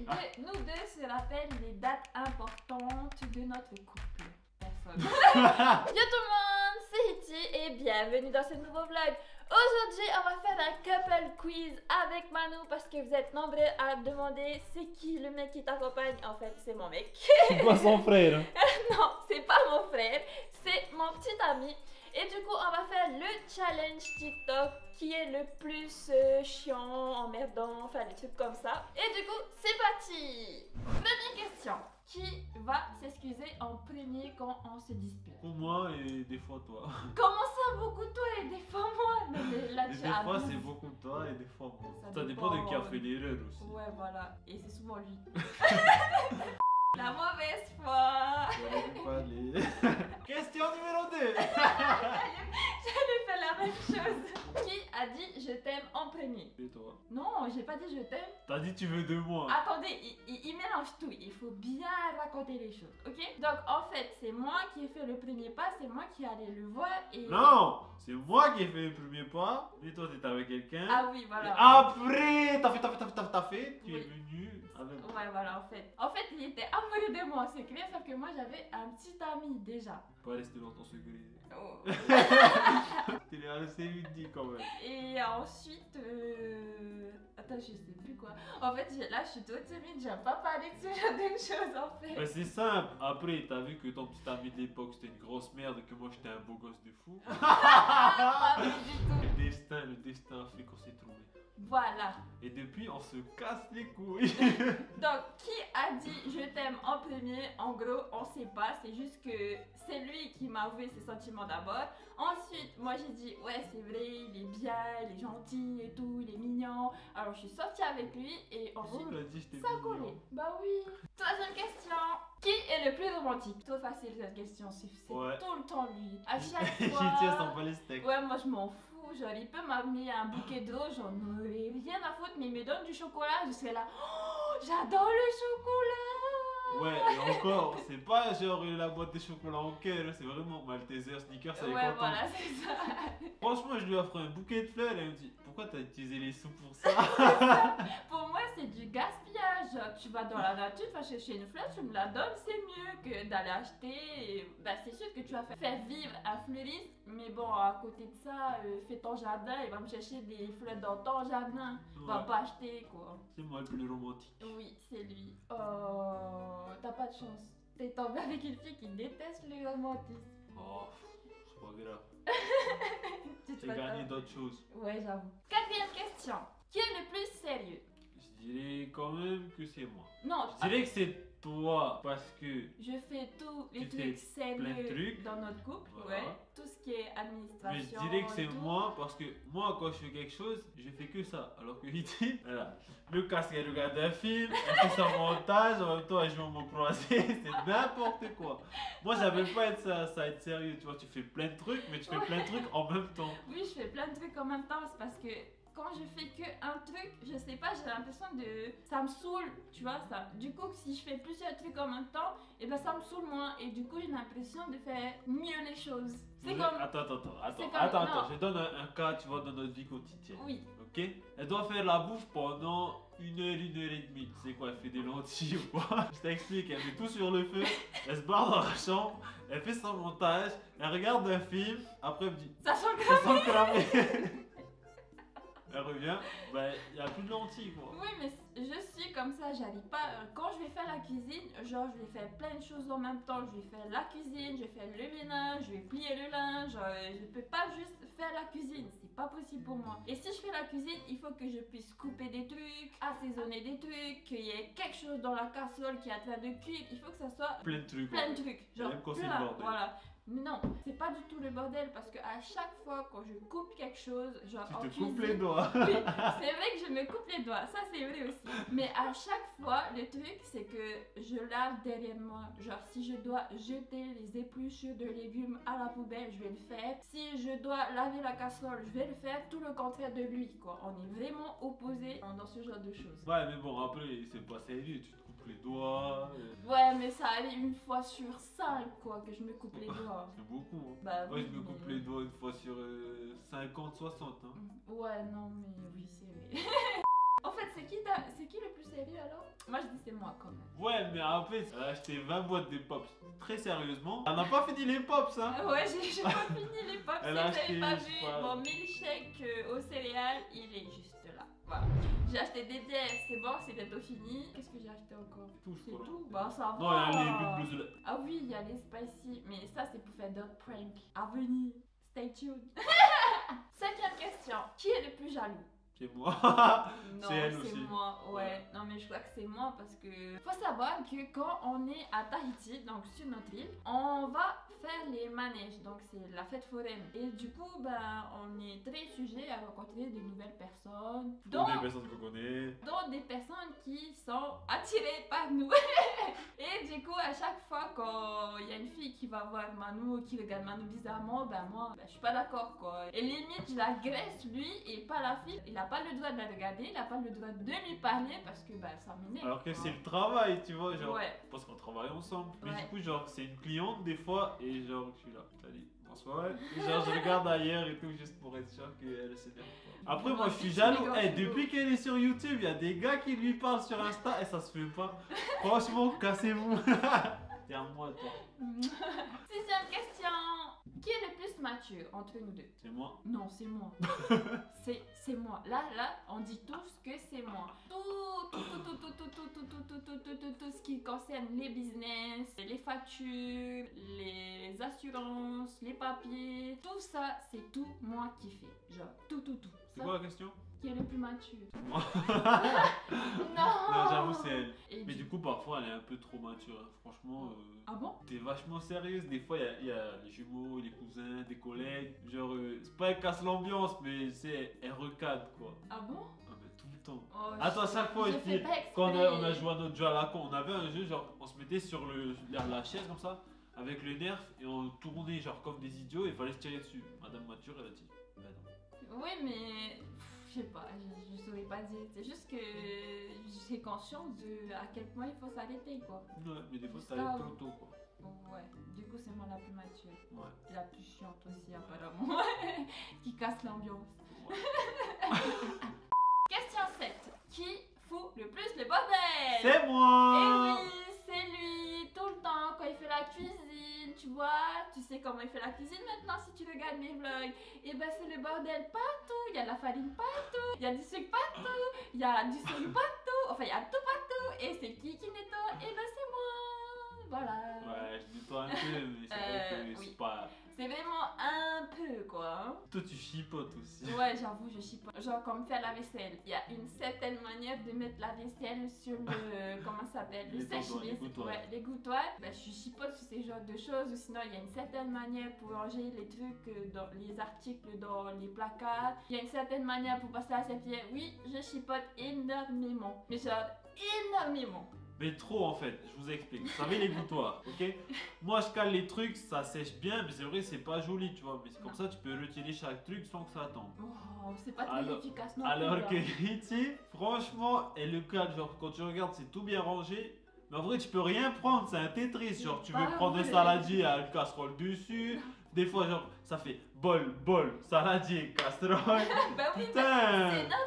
nous deux se rappellent les dates importantes de notre couple. Personne. Yo tout le monde, c'est Hitty et bienvenue dans ce nouveau vlog. Aujourd'hui, on va faire un couple quiz avec Manu parce que vous êtes nombreux à demander c'est qui le mec qui t'accompagne. En fait, c'est mon mec. C'est quoi son frère? Non, c'est pas mon frère, c'est mon petit ami. Et du coup, on va faire le challenge TikTok qui est le plus chiant, emmerdant, enfin des trucs comme ça. Et du coup, c'est parti! Première question. Qui va s'excuser en premier quand on se dispute? Pour moi et des fois toi. Comment ça, beaucoup toi et des fois moi? Non, mais là, Et tu des fois abuses. c'est beaucoup toi et des fois moi. Ça Ça dépend de qui a dépend. fait l'erreur aussi. Ouais, voilà. Et c'est souvent lui. La mauvaise foi. J'aurais pas les... Question numéro 2. J'allais faire la même chose. Qui a dit je t'aime en premier? Et toi? Non, j'ai pas dit je t'aime. T'as dit tu veux de moi. Attendez, il mélange tout. Il faut bien raconter les choses, ok? Donc en fait, c'est moi qui ai fait le premier pas, c'est moi qui allais le voir et... Non, c'est moi qui ai fait le premier pas. Et toi t'étais avec quelqu'un. Ah oui, Et voilà. après, t'as fait. Tu es Oui. venu avec moi. Ouais, voilà, en fait. En fait, il était amoureux de moi, c'est clair, sauf que moi j'avais un petit ami déjà. Pas rester longtemps secret. Oh. Tu l'as assez vite dit quand même. Et ensuite, attends, je sais plus quoi. En fait, là, je suis trop timide, j'aime pas parler de ce genre de choses en fait. Bah c'est simple, après t'as vu que ton petit ami de l'époque c'était une grosse merde et que moi j'étais un beau gosse de fou. Pas du tout. Le destin a fait qu'on s'est trouvé. Voilà. Et depuis on se casse les couilles. Donc, qui a dit je t'aime en premier? En gros, on sait pas, c'est juste que c'est lui qui m'a avoué ses sentiments d'abord. Ensuite, moi j'ai dit ouais, c'est vrai, il est bien, il est gentil et tout, il est mignon. Alors, je suis sortie avec lui et ensuite. On a dit j'étais Ça a collé. mignon. Bah oui. Troisième question. Qui est le plus romantique? Trop facile cette question, c'est Ouais. tout le temps lui. À chaque Il fois. tient son pas les steaks. Ouais, moi je m'en fous. Genre, il peut m'amener un bouquet de roses, j'en aurais rien à foutre, mais il me donne du chocolat, je serais là. Oh, j'adore le chocolat! Ouais, et encore, c'est pas genre la boîte de chocolat en cœur, c'est vraiment Malteser, Snickers, ça est Ouais, content. voilà, c'est ça. Franchement, je lui ai offert un bouquet de fleurs et elle me dit pourquoi t'as utilisé les sous pour ça? Pour moi, c'est du gaspillage. Genre, tu vas dans la nature, tu vas chercher une fleur, tu me la donnes, c'est mieux que d'aller acheter. Et, bah, c'est sûr que tu vas faire vivre un fleuriste, mais bon, à côté de ça, fais ton jardin, il va me chercher des fleurs dans ton jardin. Va Ouais. pas acheter, quoi. C'est moi le plus romantique. Oui, c'est lui. Oh, t'as pas de chance. T'es tombé avec une fille qui déteste le romantisme. Oh, c'est pas grave. Tu te J'ai fais gagné peur. d'autres choses. Ouais, j'avoue. Quatrième question. Qui est le plus sérieux? Je dirais quand même que c'est moi. Non, Je dirais que c'est toi parce que je fais tous les Tu trucs fais plein de sérieux trucs. dans notre couple, Voilà. ouais. Tout ce qui est mais administration. je dirais que c'est et tout. moi parce que moi quand je fais quelque chose, je fais que ça. Alors que Hitty, voilà, le casque elle regarde un film, elle fait son montage, en même temps elle joue au mot croisé, c'est n'importe quoi. Moi j'avais pas être ça être sérieux, tu vois, tu fais plein de trucs mais tu fais plein de trucs en même temps. Oui, je fais plein de trucs en même temps, c'est parce que quand je fais que un truc, je sais pas, j'ai l'impression de... Ça me saoule, tu vois, ça. Du coup, si je fais plusieurs trucs en même temps, et ben ça me saule moins. Et du coup, j'ai l'impression de faire mieux les choses. C'est Ouais, comme... Attends, je donne un cas, tu vois, dans notre vie quotidienne. Oui. Ok? Elle doit faire la bouffe pendant 1 heure et demie. Tu sais quoi, elle fait des lentilles ou quoi? Je t'explique, elle met tout sur le feu, elle se barre dans la chambre, elle fait son montage, elle regarde un film, après elle me dit Ça sent ça sent cramé. Elle revient, ben il n'y a plus de lentilles quoi. Oui, mais je suis comme ça, j'arrive pas. Quand je vais faire la cuisine, genre je vais faire plein de choses en même temps. Je vais faire la cuisine, je vais faire le ménage, je vais plier le linge. Je peux pas juste faire la cuisine, c'est pas possible pour moi. Et si je fais la cuisine, il faut que je puisse couper des trucs, assaisonner des trucs, qu'il y ait quelque chose dans la casserole qui est en train de cuire. Il faut que ça soit Plein de trucs. plein en de fait. trucs. Genre Même quand c'est le plein, bordel. voilà. Mais non, c'est pas du tout le bordel parce que à chaque fois quand je coupe quelque chose, genre Tu en te cuisine, coupes les doigts. oui, c'est vrai que je me coupe les doigts, ça c'est vrai aussi. Mais à chaque fois, le truc c'est que je lave derrière moi. Genre si je dois jeter les épluchures de légumes à la poubelle, je vais le faire. Si je dois laver la casserole, je vais le faire. Tout le contraire de lui, quoi. On est vraiment opposés dans ce genre de choses. Ouais, mais bon, après, c'est pas sérieux, tu te coupes les doigts. Ouais, mais ça arrive une fois sur 5, quoi, que je me coupe les doigts. C'est beaucoup. Hein. Bah, Moi, oui, je me coupe mais- les doigts une fois sur 50, 60. Hein. Ouais, non, mais oui, c'est vrai. En fait, c'est qui le plus sérieux alors? Moi, je dis c'est moi quand même. Ouais, mais en fait, elle a acheté 20 boîtes de pops. Très sérieusement. Elle n'a pas fini les pops, hein. Ouais, j'ai pas fini les pops. Si Elle vous a n'avez acheté, pas je sais vu pas. mon milkshake aux céréales, il est juste là. Voilà. J'ai acheté des bières, c'est bon, c'est bientôt fini. Qu'est-ce que j'ai acheté encore? Tout, je C'est crois. tout. Bah, ça va. Non, il y a les big blues. Ah oui, il y a les spicy, mais ça c'est pour faire d'autres pranks. À venir, stay tuned. 5e question. Qui est le plus jaloux? C'est moi. Non, C'est elle c'est aussi. moi, ouais. Non, mais je crois que c'est moi parce que faut savoir que quand on est à Tahiti, donc sur notre île, on va faire les manèges, donc c'est la fête foraine. Et du coup, ben, on est très sujet à rencontrer de nouvelles personnes, Pour des personnes qu'on connaît. dont des personnes qui sont attirées par nous. Et du coup, à chaque fois qu'il y a une fille qui va voir Manu ou qui regarde Manu bizarrement, ben moi, ben, je suis pas d'accord quoi. Et limite, je l'agresse lui et pas la fille. Il a pas le droit de la regarder, il a pas le droit de lui parler parce que ben, ça m'énerve. Alors que quoi. c'est le travail, tu vois, genre. Ouais. Parce qu'on travaille ensemble. Mais Ouais. du coup, genre, c'est une cliente des fois, et genre, je suis là. Salut, bonsoir. Et genre, je regarde ailleurs et tout, juste pour être sûr qu'elle s'énerve pas. Après, moi, je suis jaloux. Eh, depuis qu'elle est sur YouTube, il y a des gars qui lui parlent sur Insta et ça se fait pas. Franchement, cassez-vous. T'es à moi, toi. 6e question. Qui est le plus mature entre nous deux? C'est moi. Non, c'est moi. c'est moi. Là, on dit tous que c'est moi. Tout ce qui concerne les business, les factures, les assurances, les papiers, tout ça, c'est tout moi qui fais. Genre, tout. C'est Ça, quoi la question? qui est le plus mature? Moi. Non, Non, j'avoue, c'est elle. Et Mais du coup, parfois, elle est un peu trop mature. Hein. Franchement, Ah bon? t'es vachement sérieuse. Des fois, il y a les jumeaux, les cousins, des collègues. Genre, c'est pas elle casse l'ambiance, mais c'est elle recadre quoi. Ah bon? Ah, mais tout le temps. Oh, Attends, à chaque fois, je fais pas exprès. quand on a joué à notre jeu à la con, on avait un jeu, genre, on se mettait sur la chaise comme ça, avec le nerf, et on tournait, genre, comme des idiots, et il fallait se tirer dessus. Madame Mature, elle a dit, bah non. Oui, mais je sais pas, je saurais pas dire. C'est juste que j'ai conscience de à quel point il faut s'arrêter quoi. Ouais, mais des fois, ça Ça, allait trop tôt, quoi. Ouais, du coup, c'est moi la plus mature. Ouais. Et la plus chiante aussi, apparemment. Qui casse l'ambiance. Ouais. Question 7. Qui fout le plus le bordel? C'est moi! Eh oui, c'est lui, tout le temps, quand il fait la cuisine, tu vois, tu sais comment il fait la cuisine maintenant si tu regardes mes vlogs. Et ben c'est le bordel partout, il y a de la farine partout, il y a du sucre partout, il y a du sel partout, enfin il y a tout partout. Et c'est qui nettoie? Et ben c'est moi, voilà. Ouais, je nettoie un peu, mais c'est vrai que oui. c'est pas... C'est vraiment un peu quoi. Hein. Toi, tu chipotes aussi. Ouais, j'avoue, je chipote. Genre, comme faire la vaisselle. Il y a une certaine manière de mettre la vaisselle sur le. Comment ça s'appelle? Le Les tondeaux, sèche-linge. les gouttoirs. Ouais, les gouttoirs. Ben, je chipote sur ces genres de choses. Ou sinon, il y a une certaine manière pour ranger les trucs, dans les articles dans les placards. Il y a une certaine manière pour passer la serpillière. Oui, je chipote énormément. Mais genre, énormément. Mais trop en fait, je vous explique. Vous savez les gouttoirs, ok? Moi je cale les trucs, ça sèche bien, mais c'est vrai c'est pas joli, tu vois. Mais c'est comme Non. ça tu peux retirer chaque truc sans que ça tombe. Oh, c'est pas très efficace non Alors plus. que là. Ritzy, franchement, elle le cale, genre quand tu regardes c'est tout bien rangé. Mais en vrai tu peux rien prendre, c'est un Tetris. Genre tu veux pas prendre un vrai. saladier, il y a une casserole dessus. Des fois genre ça fait bol, saladier, casserole. Bah oui, Putain! c'est normal.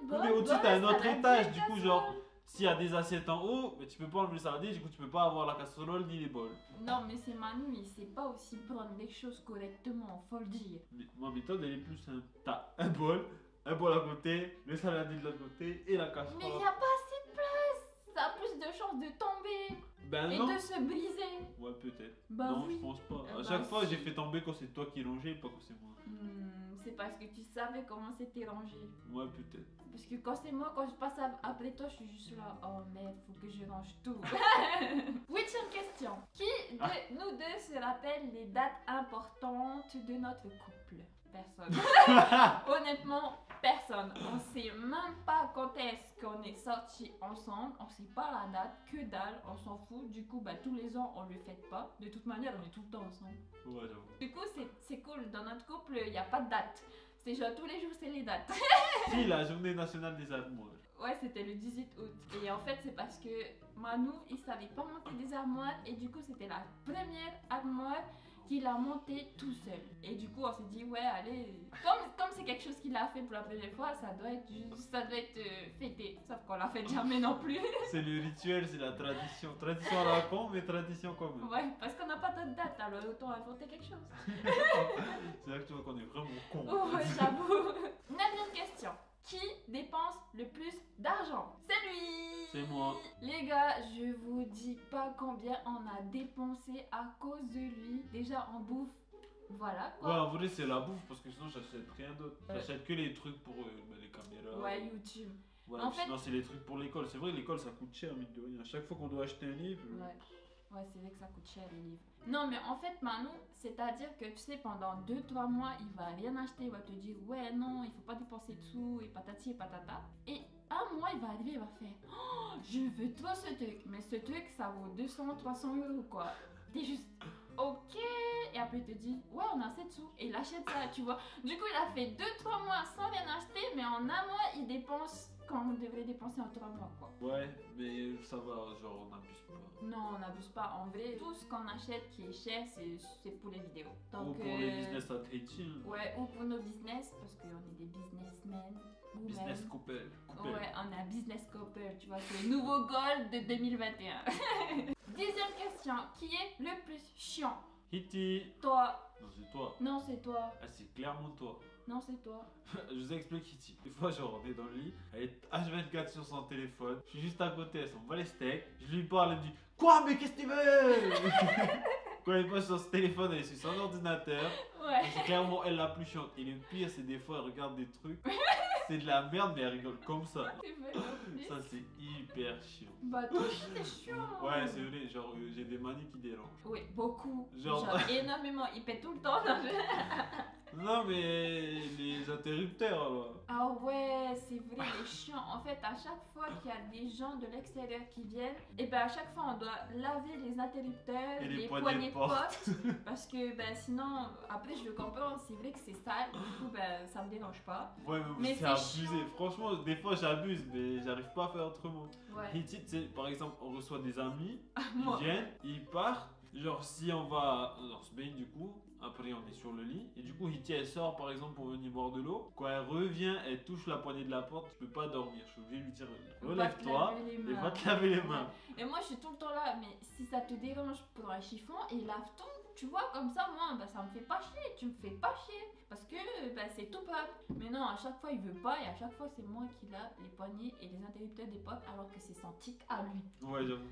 Oui, mais Bon, au-dessus bon, t'as un autre saladier, étage, du coup casserole. genre s'il y a des assiettes en haut, mais tu peux pas enlever le saladier, du coup tu peux pas avoir la casserole ni les bols. Non, mais c'est Manu, il sait pas aussi prendre les choses correctement, faut le dire. Mais ma méthode elle est plus simple. T'as un bol à côté, le saladier de l'autre côté et la casserole. Mais il n'y a pas assez de place. Ça a plus de chances de tomber Ben et non. de se briser. Ouais peut-être. Bah non oui. je pense pas. À Bah chaque fois si. j'ai fait tomber quand c'est toi qui rangeais, pas quand c'est moi. C'est parce que tu savais comment c'était rangé. Ouais peut-être. Parce que quand c'est moi, quand je passe après toi, je suis juste là. Oh merde, faut que je range tout. 8e question. Qui de nous deux se rappelle les dates importantes de notre couple? Personne. Honnêtement, personne. On sait même pas quand est-ce qu'on est sortis ensemble. On sait pas la date, que dalle, on s'en fout. Du coup, bah, tous les ans, on le fête pas. De toute manière, on est tout le temps ensemble. Ouais j'avoue. Du coup, c'est cool. Dans notre couple, il n'y a pas de date. C'est genre tous les jours, c'est les dates. Si la journée nationale des armoires. Ouais, c'était le 18 août. Et en fait, c'est parce que Manu, il savait pas monter des armoires. Et du coup, c'était la première armoire qu'il a monté tout seul. Et du coup, on s'est dit, ouais, allez, comme c'est quelque chose qu'il a fait pour la première fois, ça doit être fêté. Sauf qu'on l'a fait jamais non plus. C'est le rituel, c'est la tradition. Tradition à la con, mais tradition quand même. Ouais, parce qu'on n'a pas d'autre date, alors autant inventer quelque chose. C'est là que tu vois qu'on est vraiment con. Ouais, j'avoue. 9e question. Qui dépense le plus d'argent? C'est lui! C'est moi. Les gars, je vous dis pas combien on a dépensé à cause de lui. Déjà en bouffe, voilà Ouais, quoi. en vrai, c'est la bouffe parce que sinon, j'achète rien d'autre. Ouais. J'achète que les trucs pour les caméras. Ouais, YouTube. Ouais, En fait- sinon, c'est les trucs pour l'école. C'est vrai, l'école ça coûte cher, mine de rien. À chaque fois qu'on doit acheter un livre. Ouais. Ouais, c'est vrai que ça coûte cher les livres. Non, mais en fait, Manu, c'est-à-dire que tu sais, pendant 2-3 mois, il va rien acheter. Il va te dire, ouais, non, il faut pas dépenser de sous et patati et patata. Et un mois, il va arriver, il va faire, oh, je veux trop ce truc. Mais ce truc, ça vaut 200-300 euros, quoi. T'es juste, ok. Et après, il te dit, ouais, on a assez de sous. Et il achète ça, tu vois. Du coup, il a fait 2-3 mois sans rien acheter, mais en un mois, il dépense quand on devrait dépenser en 3 mois, quoi. Ouais, mais ça va, genre, on n'abuse pas. Non, on n'abuse pas. En vrai, tout ce qu'on achète qui est cher, c'est pour les vidéos. Ou Donc, pour les business à Tahiti. Ouais, ou pour nos business, parce qu'on est des businessmen. Business women. couple. Ouais, on est un business couple, tu vois, c'est le nouveau goal de 2021. 10e question, qui est le plus chiant? Hitty. Toi. Non, c'est toi. Non, c'est toi. Ah, c'est clairement toi. Non, c'est toi. Je vous explique Hitty. Des fois, genre, on est dans le lit, elle est H24 sur son téléphone. Je suis juste à côté, elle s'en bat les steaks. Je lui parle, elle me dit, quoi, mais qu'est-ce que tu veux? Quand elle passe sur ce téléphone, elle est sur son ordinateur. Ouais. C'est clairement elle la plus chiante. Et le pire, c'est des fois, elle regarde des trucs. C'est de la merde, mais elle rigole comme ça. C'est vrai, en plus. Ça, c'est hyper chiant. Bah, toi aussi, t'es chiant. Ouais, c'est vrai, genre, j'ai des manies qui dérangent. Oui, beaucoup. Genre- Genre énormément. Il pète tout le temps. Non, Non, mais les interrupteurs, alors. Ah ouais, c'est vrai, les chiants. En fait, à chaque fois qu'il y a des gens de l'extérieur qui viennent, et ben à chaque fois on doit laver les interrupteurs, Et les les poignées de porte. porte, parce que ben sinon, après je le comprends, c'est vrai que c'est sale. Du coup, ben ça me dérange pas. Ouais, Mais mais c'est c'est abusé. chiant. Franchement, des fois j'abuse, mais j'arrive pas à faire autrement. Ouais. Hitty, tu sais, par exemple, on reçoit des amis, Moi. ils viennent, ils partent. Genre, si on va, on se baigne du coup, après on est sur le lit, et du coup, Hitty elle sort par exemple pour venir boire de l'eau. Quand elle revient, elle touche la poignée de la porte, je peux pas dormir. Je suis obligé de lui dire, relève-toi Va te laver les et mains. va te laver les mains. Ouais. Et moi je suis tout le temps là, mais si ça te dérange pour un chiffon, et lave tout. Tu vois, comme ça, moi, bah, ça me fait pas chier, tu me fais pas chier. Parce que bah, c'est tout propre. Mais non, à chaque fois, il veut pas, et à chaque fois, c'est moi qui lave les poignées et les interrupteurs des potes, alors que c'est son tic à lui. Ouais, j'avoue.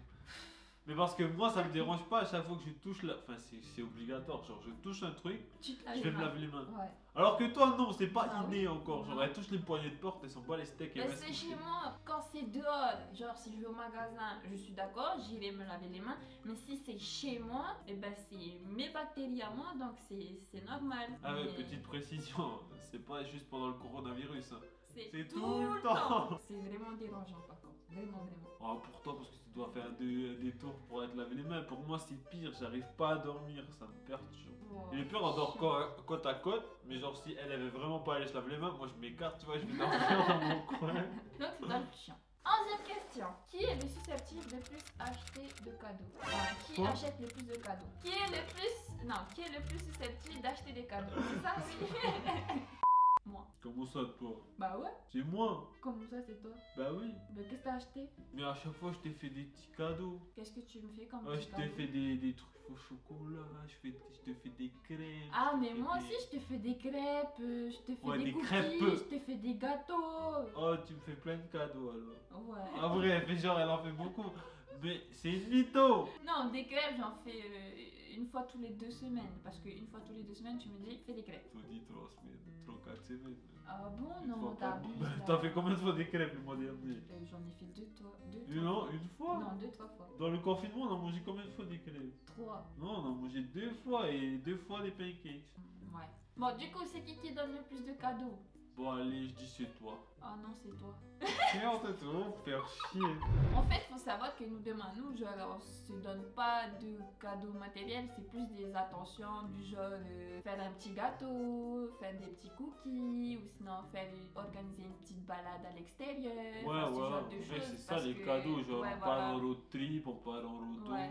Mais parce que moi, ça me dérange pas à chaque fois que je touche la. Enfin, c'est obligatoire. Genre, je touche un truc, Tu te laves je les vais me mains. laver les mains. Ouais. Alors que toi, non, c'est pas Ah inné oui. encore. Genre, Non. elle touche les poignées de porte, elle s'en bat les steaks et Mais elle va se c'est coucher. chez moi, quand c'est dehors, genre si je vais au magasin, je suis d'accord, j'irai me laver les mains. Mais si c'est chez moi, et ben c'est mes bactéries à moi, donc c'est normal. Ah ouais, Mais petite précision, c'est pas juste pendant le coronavirus. Hein. c'est c'est tout, tout le le temps. temps. C'est vraiment dérangeant par contre, vraiment. Oh, pour toi, parce que tu dois faire des tours pour être laver les mains. Pour moi, c'est pire, j'arrive pas à dormir, ça me perturbe. Oh, Et le pire, on dort chiant. côte à côte, mais genre, si elle avait vraiment pas allé se laver les mains, moi je m'écarte, tu vois, je vais dormir dans mon coin. Donc c'est dans le chiant. 11e question. Qui est le susceptible de plus acheter de cadeaux? Enfin, qui Toi achète le plus de cadeaux? Qui est le plus... Non, qui est le plus susceptible d'acheter des cadeaux? C'est ça, oui. Moi. Comment ça, toi? Bah ouais. C'est moi. Comment ça, c'est toi? Bah oui. Mais qu'est-ce que t'as acheté? Mais à chaque fois, je t'ai fait des petits cadeaux. Qu'est-ce que tu me fais comme Ouais, petit je t'ai cadeau? fait des trucs au chocolat, je te fais des crèmes. Ah, mais je te moi fais aussi, je te fais des crêpes, je te fais Ouais, des des cookies, crêpes. je te fais des gâteaux. Oh, tu me fais plein de cadeaux alors. Ouais. En vrai, elle fait genre, elle en fait beaucoup. Mais c'est une mytho. Non, des crêpes, j'en fais une fois tous les 2 semaines. Parce qu'une fois tous les 2 semaines, tu me dis, fais des crêpes. T'as dit 3 semaines, 4 semaines. Ah bon, Une non, fois t'as par- abusé. Bah, t'as fait combien de fois des crêpes le mois dernier? J'en ai fait 2, toi. Non, une fois. Non, 2, 3 fois. Dans le confinement, on a mangé combien de fois des crêpes? 3. Non, on a mangé 2 fois et 2 fois des pancakes. Ouais. Bon, du coup, c'est qui donne le plus de cadeaux? Bon, allez, je dis c'est toi. Ah non, c'est toi. Tiens, on t'a trop faire chier. En fait, faut savoir que nous de Manu, genre, on se donne pas de cadeaux matériels, c'est plus des attentions du genre faire un petit gâteau, faire des petits cookies, ou sinon organiser une petite balade à l'extérieur. Ouais, ce genre ouais, de ouais, choses, c'est ça parce les que- cadeaux, genre ouais, on voilà. part en road trip, on part en roto, Ouais.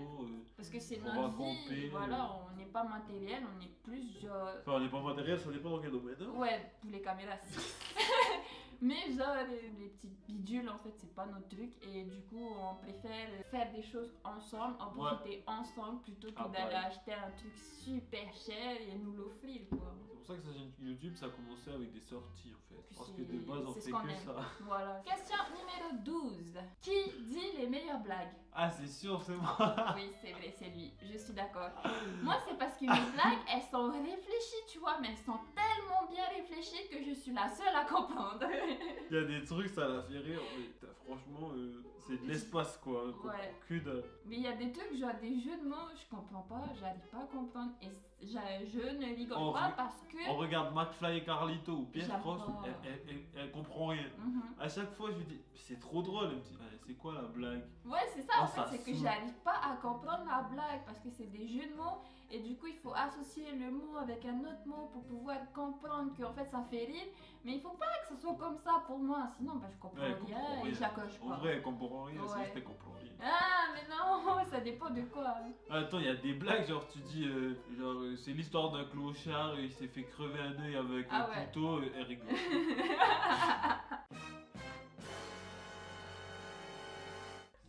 Parce que c'est On va notre vie, camper. voilà, on n'est pas matériel, on est plus genre... enfin on n'est pas matériel, ça dépend dans quel domaine. Hein. Ouais, pour les caméras, si. Mais genre, les petites bidules, en fait, c'est pas notre truc. Et du coup, on préfère faire des choses ensemble, en profiter ensemble, plutôt que d'aller acheter un truc super cher et nous l'offrir, quoi. C'est pour ça que sa chaîne YouTube, ça a commencé avec des sorties en fait. Puis Parce que de base, on c'est ce fait qu'on que aime. ça. Voilà. Question numéro 12. Qui dit les meilleures blagues? Ah, c'est sûr, c'est moi. Oui, c'est vrai, c'est lui. Je suis d'accord. Moi, c'est parce que mes blagues, elles sont réfléchies, tu vois, mais elles sont tellement bien réfléchies que je suis la seule à comprendre. Il y a des trucs, ça l'a fait rire. Mais franchement, c'est de l'espace quoi. Ouais. Que de... Mais il y a des trucs, genre des jeux de mots, je comprends pas, j'arrive pas à comprendre. Et je ne rigole On pas re- parce que. On regarde McFly et Carlito ou Pierre J'aime Cross, pas. elle comprend rien. Mhm. À chaque fois, je lui dis, c'est trop drôle. Elle me dit, ah, c'est quoi la blague? Ouais, c'est ça Oh, en fait, ça c'est que saoule. j'arrive pas à comprendre la blague parce que c'est des jeux de mots et du coup il faut associer le mot avec un autre mot pour pouvoir comprendre qu'en fait ça fait rire. Mais il faut pas que ce soit comme ça pour moi, sinon bah, je comprends Ouais, elle comprend rien et rien. j'accroche En pas. vrai, elle comprend rien, c'est Ouais. juste qu'elle comprend rien. Ah, mais non, ça dépend de quoi. Attends, il y a des blagues, genre tu dis, c'est l'histoire d'un clochard, il s'est fait crever un œil avec Ah un ouais. couteau, elle rigole.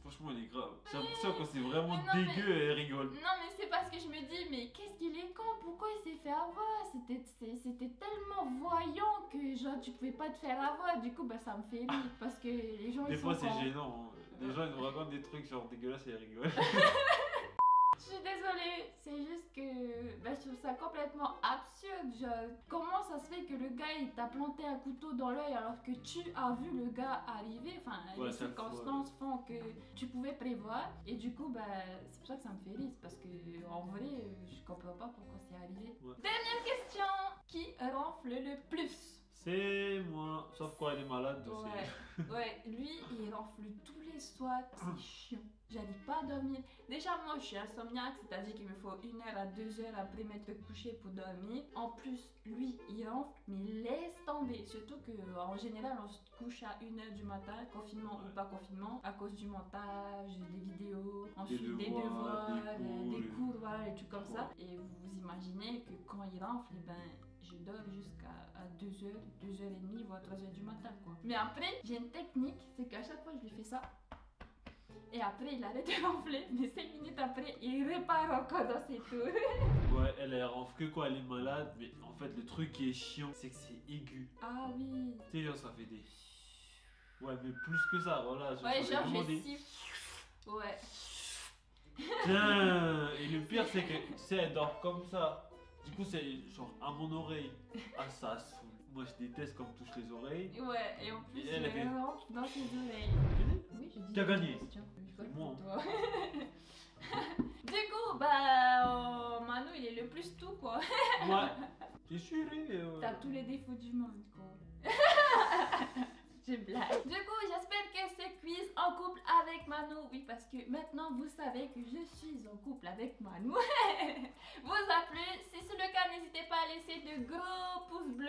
Franchement, elle est grave. J'ai l'impression que c'est vraiment Mais non, dégueu, elle rigole. Non, mais c'est parce que je me dis, mais qu'est-ce qu'il est con, pourquoi il s'est fait avoir? C'était tellement voyant que genre tu pouvais pas te faire avoir. Du coup, bah ça me fait rire parce que les gens Des ils fois, sont c'est cons. gênant. Hein. Les gens, ils nous racontent des trucs genre dégueulasses et elle rigole. Je suis désolée, c'est juste que bah, je trouve ça complètement absurde. Genre, comment ça se fait que le gars il t'a planté un couteau dans l'œil alors que tu as vu le gars arriver? Enfin, Ouais, les ça circonstances font que tu pouvais prévoir. Et du coup, bah, c'est pour ça que ça me fait rire. Parce que en vrai, je comprends pas pourquoi c'est arrivé. Ouais. Dernière question. Qui ronfle le plus? C'est moi. Sauf quand elle est malade, Ouais, ouais, lui il ronfle tous les soirs, c'est chiant. J'arrive pas à dormir. Déjà, moi je suis insomniaque, c'est-à-dire qu'il me faut 1 heure à 2 heures après m'être couché pour dormir. En plus, lui il ronfle, mais laisse tomber. Surtout qu'en général, on se couche à 1 heure du matin, confinement ou pas confinement, à cause du montage, des vidéos, ensuite des devoirs, des cours, voilà, des trucs comme ça. Et vous imaginez que quand il ronfle, eh ben. Je dors jusqu'à 2h, 2h30, voire 3h du matin, quoi. Mais après, j'ai une technique, c'est qu'à chaque fois, je lui fais ça. Et après, il arrête de ronfler, mais 5 minutes après, il repart encore dans ses tours. Ouais, elle ronfle que quand elle est malade, mais en fait, le truc qui est chiant, c'est que c'est aigu. Ah oui. Tu sais, genre, ça fait des. Ouais, mais plus que ça, voilà. Ouais, ça fait genre, vraiment je des- siffle. Ouais. Tiens, et le pire, c'est que, tu sais, elle dort comme ça. Du coup, c'est genre à mon oreille. Ah, ça saoule. Moi, je déteste comme touche les oreilles. Ouais, et en plus, Et elle, elle fait- il ronfle dans ses oreilles. Oui, je dis. Qui a gagné? Je vote Moi. pour toi. Du coup, bah, Manu, il est le plus tout, quoi. Ouais. T'es sûr, T'as tous les défauts du monde, quoi. Je blague. Du coup, j'espère que ce quiz en couple avec Manu, oui, parce que maintenant vous savez que je suis en couple avec Manu, vous a plu. Si c'est le cas, n'hésitez pas à laisser de gros pouces bleus,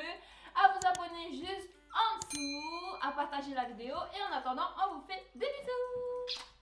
à vous abonner juste en dessous, à partager la vidéo. Et en attendant, on vous fait des bisous.